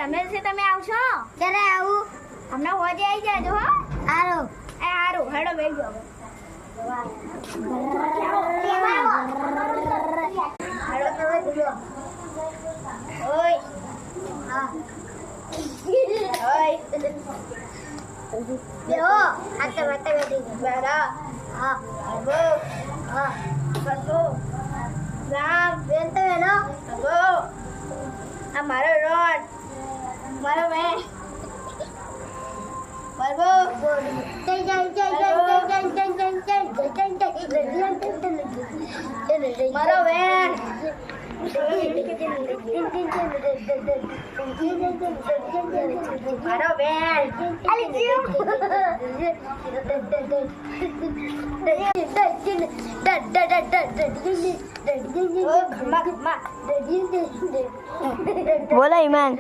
જમેલ છે તમે આવશો ક્યારે આવું? હમણાં હોજે આવી જાજો હો હાલો. એ હારું હેડો બેસજો ઓય હા. ઓય બેહો. આતે વાતે બેઠી છે. બેડા હા. અબો હા. બસો રામ બેન તો બેનો. અબો આ મારો રોડ મારો મેં બરબો જય જય જય જય જય જય જય જય જય જય જય મારો વેન મારો વેન અલી જીવ ઓ ખમા ખમા બોલો ઈમાન.